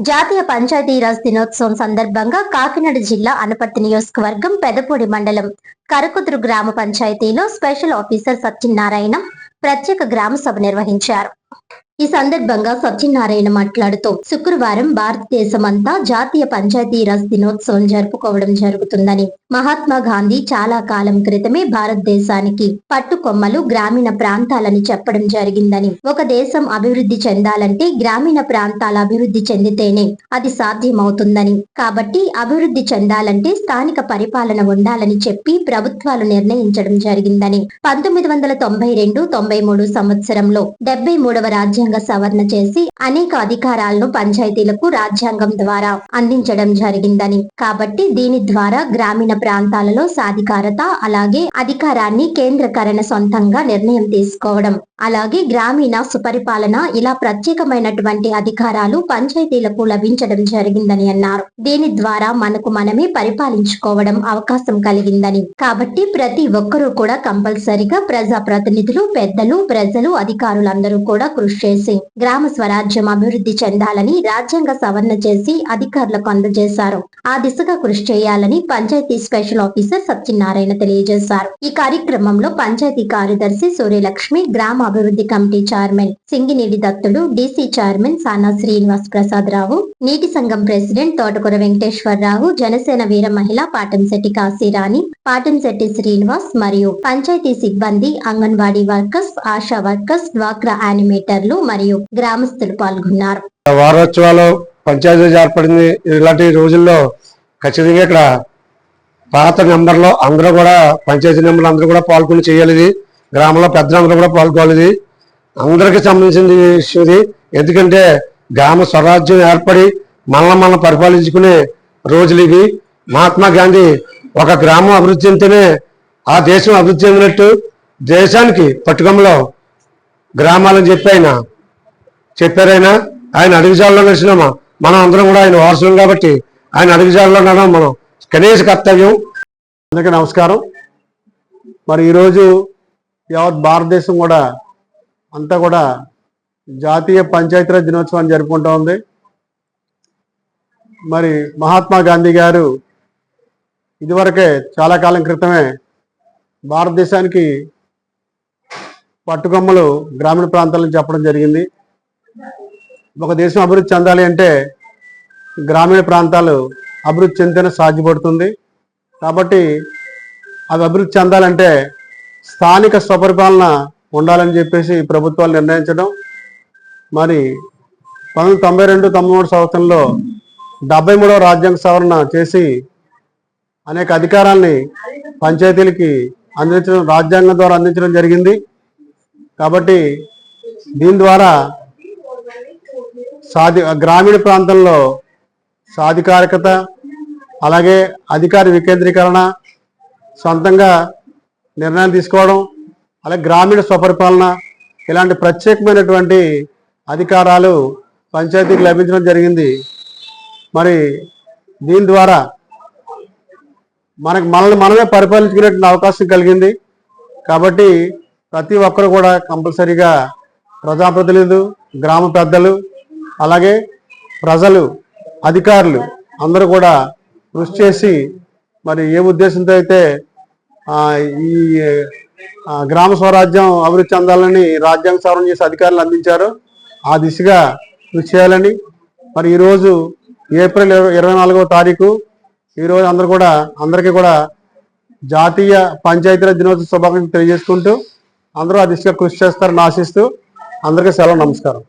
జాతీయ పంచాయతీరాజ్ దినోత్సవం సందర్భంగా కాకినాడ జిల్లా అనపర్తి నియోజకవర్గం పెదపూడి మండలం కరకుదురు గ్రామ పంచాయతీలో స్పెషల్ ఆఫీసర్ సత్యనారాయణ ప్రత్యేక గ్రామ సభ నిర్వహించారు. ఈ సందర్భంగా సత్యనారాయణ మాట్లాడుతూ శుక్రవారం భారతదేశమంతా జాతీయ పంచాయతీరాజ్ దినోత్సవం జరుపుకోవడం జరుగుతుందని, మహాత్మా గాంధీ చాలా కాలం క్రితమే భారతదేశానికి పట్టుకొమ్మలు గ్రామీణ ప్రాంతాలని చెప్పడం జరిగిందని, ఒక దేశం అభివృద్ధి చెందాలంటే గ్రామీణ ప్రాంతాల అభివృద్ధి చెందితేనే అది సాధ్యమవుతుందని, కాబట్టి అభివృద్ధి చెందాలంటే స్థానిక పరిపాలన ఉండాలని చెప్పి ప్రభుత్వాలు నిర్ణయించడం జరిగిందని, 1992-93 సంవత్సరంలో 73వ రాజ్యాంగ సవరణ చేసి అనేక అధికారాలను పంచాయతీలకు రాజ్యాంగం ద్వారా అందించడం జరిగిందని, కాబట్టి దీని ద్వారా గ్రామీణ ప్రాంతాలలో సాధికారత అలాగే అధికారాన్ని కేంద్రీకరణ సొంతంగా నిర్ణయం తీసుకోవడం అలాగే గ్రామీణ సుపరిపాలన ఇలా ప్రత్యేకమైనటువంటి అధికారాలు పంచాయతీలకు లభించడం జరిగిందని అన్నారు. దీని ద్వారా మనకు మనమే పరిపాలించుకోవడం అవకాశం కలిగిందని, కాబట్టి ప్రతి ఒక్కరూ కూడా కంపల్సరిగా ప్రజా ప్రతినిధులు, పెద్దలు, ప్రజలు, అధికారులందరూ కూడా కృషి చేసి గ్రామ స్వరాజ్యం అభివృద్ధి చెందాలని రాజ్యాంగ సవరణ చేసి అధికారులకు అందజేశారు. ఆ దిశగా కృషి చేయాలని పంచాయతీ స్పెషల్ ఆఫీసర్ సత్యనారాయణ తెలియజేశారు. ఈ కార్యక్రమంలో పంచాయతీ కార్యదర్శి సూర్యలక్ష్మి, గ్రామ అభివృద్ధి కమిటీ చైర్మన్ సింగినేడి దత్తుడు, డీసీ చైర్మన్ సానా శ్రీనివాస్ ప్రసాద్ రావు, నీటి సంఘం ప్రెసిడెంట్ తోటకూర వెంకటేశ్వరరావు, జనసేన వీర మహిళ పాటంశెట్టి కాశీరాణి, పాటంశెట్టి శ్రీనివాస్ మరియు పంచాయతీ సిబ్బంది, అంగన్వాడీ వర్కర్స్, ఆశా వర్కర్స్, డ్వాక్రా యానిమేటర్లు మరియు గ్రామస్తులు పాల్గొన్నారు. వారోత్సవాలు పంచాయతీ ఏర్పడింది. ఇలాంటి రోజుల్లో ఖచ్చితంగా ఇక్కడ పాత నెంబర్లో అందరూ కూడా పంచాయతీ నెంబర్లు అందరూ కూడా పాల్గొని చేయాలి. గ్రామంలో పెద్దలందరూ కూడా పాల్గొనాలి. అందరికి సంబంధించిన ఇష్యూ ఇది. ఎందుకంటే గ్రామ స్వరాజ్యం ఏర్పడి మనం పరిపాలించుకునే రోజులు ఇవి. మహాత్మా గాంధీ ఒక గ్రామం అభివృద్ధి చెందితేనే ఆ దేశం అభివృద్ధి చెందినట్టు, దేశానికి పట్టుకొమ్మలో గ్రామాలని చెప్పారైనా ఆయన అడుగుజాల్లో నడిచినామా మనం అందరం కూడా ఆయన వారసులం కాబట్టి ఆయన అడుగుజాల్లో నడడం మనం కనీస కర్తవ్యం. అందరికీ నమస్కారం. మరి ఈరోజు యావత్ భారతదేశం కూడా అంతా కూడా జాతీయ పంచాయతీరాజ్ దినోత్సవాన్ని జరుపుకుంటూ ఉంది. మరి మహాత్మా గాంధీ గారు ఇదివరకే చాలా కాలం క్రితమే భారతదేశానికి పట్టుకొమ్మలు గ్రామీణ ప్రాంతాలను చెప్పడం జరిగింది. ఒక దేశం అభివృద్ధి చెందాలి అంటే గ్రామీణ ప్రాంతాలు అభివృద్ధి చెందితేనే సాధ్యపడుతుంది. కాబట్టి అవి అభివృద్ధి చెందాలంటే స్థానిక స్వపరిపాలన ఉండాలని చెప్పేసి ప్రభుత్వాలు నిర్ణయించడం. మరి 1992-93 సంవత్సరంలో 73వ రాజ్యాంగ సవరణ చేసి అనేక అధికారాలని పంచాయతీలకి అందించడం, రాజ్యాంగం ద్వారా అందించడం జరిగింది. కాబట్టి దీని ద్వారా గ్రామీణ ప్రాంతంలో సాధికారికత అలాగే అధికార వికేంద్రీకరణ, సొంతంగా నిర్ణయాలు తీసుకోవడం, అలాగే గ్రామీణ స్వపరిపాలన ఇలాంటి ప్రత్యేకమైనటువంటి అధికారాలు పంచాయతీకి లభించడం జరిగింది. మరి దీని ద్వారా మనల్ని మనమే పరిపాలించుకునే అవకాశం కలిగింది. కాబట్టి ప్రతి ఒక్కరు కూడా కంపల్సరీగా ప్రజాప్రతినిధులు, గ్రామ పెద్దలు, అలాగే ప్రజలు, అధికారులు అందరూ కూడా కృషి చేసి మరి ఏ ఉద్దేశంతో అయితే ఈ గ్రామ స్వరాజ్యం అభివృద్ధి చెందాలని రాజ్యాంగ సవరణ చేసి అధికారులు అందించారో ఆ దిశగా కృషి చేయాలని మరి ఈరోజు ఏప్రిల్ 24వ తారీఖు ఈరోజు అందరికీ కూడా జాతీయ పంచాయతీరాజ్ దినోత్సవ శుభాకాంక్షలు తెలియజేసుకుంటూ అందరూ ఆ దిశగా కృషి చేస్తారని ఆశిస్తూ అందరికీ సెలవు. నమస్కారం.